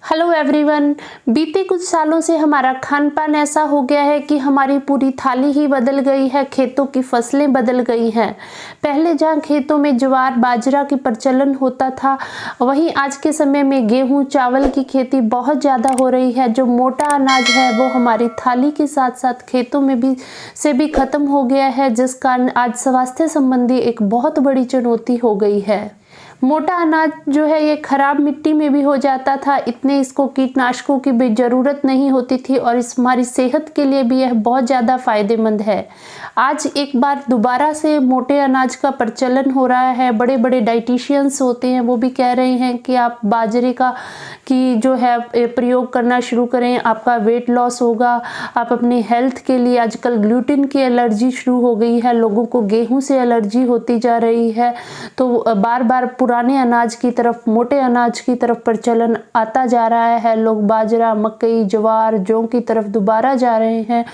Hello everyone. बीते कुछ सालों से हमारा खान पान ऐसा हो गया है कि हमारी पूरी थाली ही बदल गई है, खेतों की फसलें बदल गई हैं। पहले जहां खेतों में ज्वार बाजरा की प्रचलन होता था, वहीं आज के समय में गेहूं चावल की खेती बहुत ज़्यादा हो रही है। जो मोटा अनाज है वो हमारी थाली के साथ साथ खेतों में भी ख़त्म हो गया है, जिस कारण आज स्वास्थ्य संबंधी एक बहुत बड़ी चुनौती हो गई है। मोटा अनाज जो है ये खराब मिट्टी में भी हो जाता था, इतने इसको कीटनाशकों की भी ज़रूरत नहीं होती थी और हमारी सेहत के लिए भी यह बहुत ज़्यादा फायदेमंद है। आज एक बार दोबारा से मोटे अनाज का प्रचलन हो रहा है। बड़े बड़े डाइटिशियंस होते हैं, वो भी कह रहे हैं कि आप बाजरे की जो है प्रयोग करना शुरू करें, आपका वेट लॉस होगा। आप अपनी हेल्थ के लिए, आजकल ग्लूटेन की एलर्जी शुरू हो गई है, लोगों को गेहूं से एलर्जी होती जा रही है, तो बार बार पुराने अनाज की तरफ, मोटे अनाज की तरफ प्रचलन आता जा रहा है। लोग बाजरा, मकई, ज्वार, जौ की तरफ दोबारा जा रहे हैं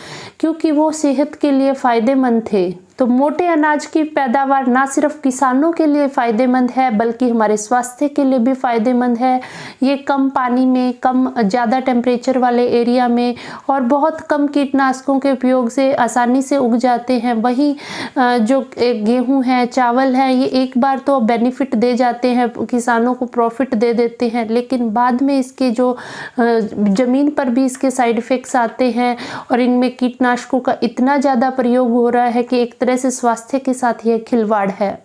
क्योंकि वो सेहत के लिए फायदेमंद थे। तो मोटे अनाज की पैदावार ना सिर्फ किसानों के लिए फ़ायदेमंद है बल्कि हमारे स्वास्थ्य के लिए भी फ़ायदेमंद है। ये कम पानी में, ज़्यादा टेम्परेचर वाले एरिया में और बहुत कम कीटनाशकों के उपयोग से आसानी से उग जाते हैं। वहीं जो गेहूं है, चावल है, ये एक बार तो बेनिफिट दे जाते हैं, किसानों को प्रॉफिट दे देते हैं, लेकिन बाद में इसके जो ज़मीन पर भी इसके साइड इफ़ेक्ट्स आते हैं और इनमें कीटनाशकों का इतना ज़्यादा प्रयोग हो रहा है कि एक तरह से स्वास्थ्य के साथ यह खिलवाड़ है।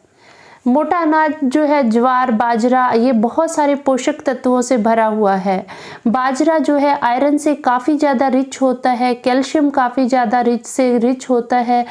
मोटा अनाज जो है, ज्वार बाजरा, ये बहुत सारे पोषक तत्वों से भरा हुआ है। बाजरा जो है आयरन से काफ़ी ज़्यादा रिच होता है, कैल्शियम काफ़ी ज़्यादा रिच होता है।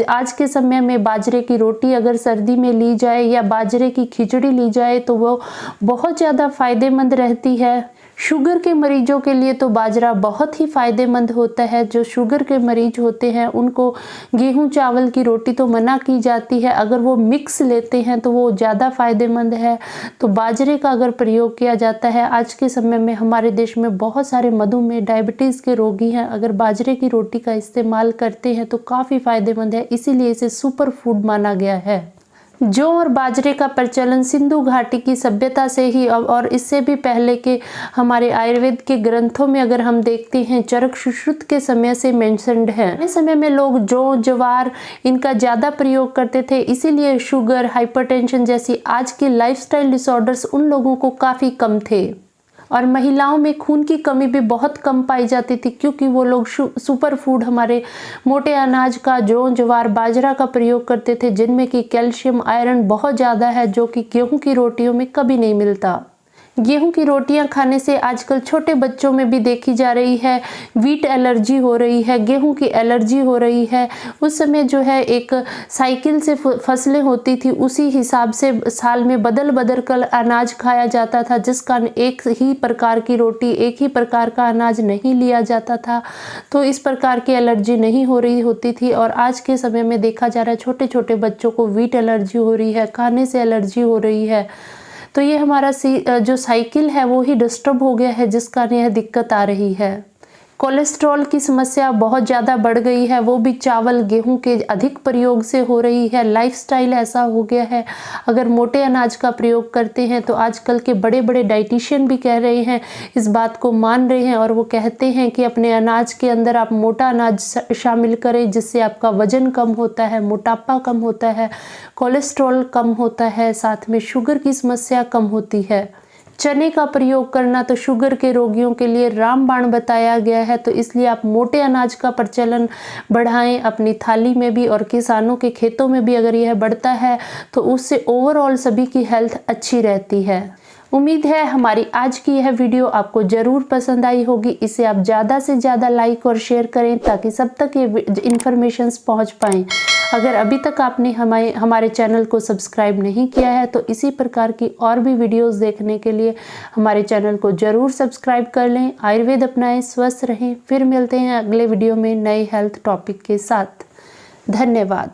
आज के समय में बाजरे की रोटी अगर सर्दी में ली जाए या बाजरे की खिचड़ी ली जाए तो वो बहुत ज़्यादा फायदेमंद रहती है। शुगर के मरीजों के लिए तो बाजरा बहुत ही फ़ायदेमंद होता है। जो शुगर के मरीज होते हैं उनको गेहूं चावल की रोटी तो मना की जाती है, अगर वो मिक्स लेते हैं तो वो ज़्यादा फ़ायदेमंद है। तो बाजरे का अगर प्रयोग किया जाता है, आज के समय में हमारे देश में बहुत सारे मधुमेह, डायबिटीज़ के रोगी हैं, अगर बाजरे की रोटी का इस्तेमाल करते हैं तो काफ़ी फ़ायदेमंद है, इसीलिए इसे सुपर फूड माना गया है। जौ और बाजरे का प्रचलन सिंधु घाटी की सभ्यता से ही और इससे भी पहले के हमारे आयुर्वेद के ग्रंथों में अगर हम देखते हैं, चरक सुश्रुत के समय से मेंशन्ड है। इस समय में लोग जौ ज्वार इनका ज़्यादा प्रयोग करते थे, इसीलिए शुगर, हाइपरटेंशन जैसी आज की लाइफस्टाइल डिसऑर्डर्स उन लोगों को काफ़ी कम थे। और महिलाओं में खून की कमी भी बहुत कम पाई जाती थी क्योंकि वो लोग सुपर फूड, हमारे मोटे अनाज का जौ ज्वार बाजरा का प्रयोग करते थे, जिनमें कि कैल्शियम आयरन बहुत ज़्यादा है, जो कि गेहूं की रोटियों में कभी नहीं मिलता। गेहूं की रोटियां खाने से आजकल छोटे बच्चों में भी देखी जा रही है वीट एलर्जी हो रही है, गेहूं की एलर्जी हो रही है। उस समय जो है एक साइकिल से फसलें होती थी, उसी हिसाब से साल में बदल कर अनाज खाया जाता था, जिस कारण एक ही प्रकार की रोटी, एक ही प्रकार का अनाज नहीं लिया जाता था, तो इस प्रकार की एलर्जी नहीं हो रही होती थी। और आज के समय में देखा जा रहा है छोटे छोटे बच्चों को वीट एलर्जी हो रही है, खाने से एलर्जी हो रही है। तो ये हमारा जो साइकिल है वो ही डिस्टर्ब हो गया है, जिस कारण यह दिक्कत आ रही है। कोलेस्ट्रॉल की समस्या बहुत ज़्यादा बढ़ गई है, वो भी चावल गेहूं के अधिक प्रयोग से हो रही है। लाइफस्टाइल ऐसा हो गया है, अगर मोटे अनाज का प्रयोग करते हैं तो आजकल के बड़े बड़े डाइटिशियन भी कह रहे हैं, इस बात को मान रहे हैं और वो कहते हैं कि अपने अनाज के अंदर आप मोटा अनाज शामिल करें, जिससे आपका वजन कम होता है, मोटापा कम होता है, कोलेस्ट्रॉल कम होता है, साथ में शुगर की समस्या कम होती है। चने का प्रयोग करना तो शुगर के रोगियों के लिए रामबाण बताया गया है, तो इसलिए आप मोटे अनाज का प्रचलन बढ़ाएं अपनी थाली में भी, और किसानों के खेतों में भी अगर यह बढ़ता है तो उससे ओवरऑल सभी की हेल्थ अच्छी रहती है। उम्मीद है हमारी आज की यह वीडियो आपको ज़रूर पसंद आई होगी। इसे आप ज़्यादा से ज़्यादा लाइक और शेयर करें ताकि सब तक ये इन्फॉर्मेशंस पहुँच पाएँ। अगर अभी तक आपने हमारे चैनल को सब्सक्राइब नहीं किया है तो इसी प्रकार की और भी वीडियोस देखने के लिए हमारे चैनल को ज़रूर सब्सक्राइब कर लें। आयुर्वेद अपनाएं, स्वस्थ रहें। फिर मिलते हैं अगले वीडियो में नए हेल्थ टॉपिक के साथ। धन्यवाद।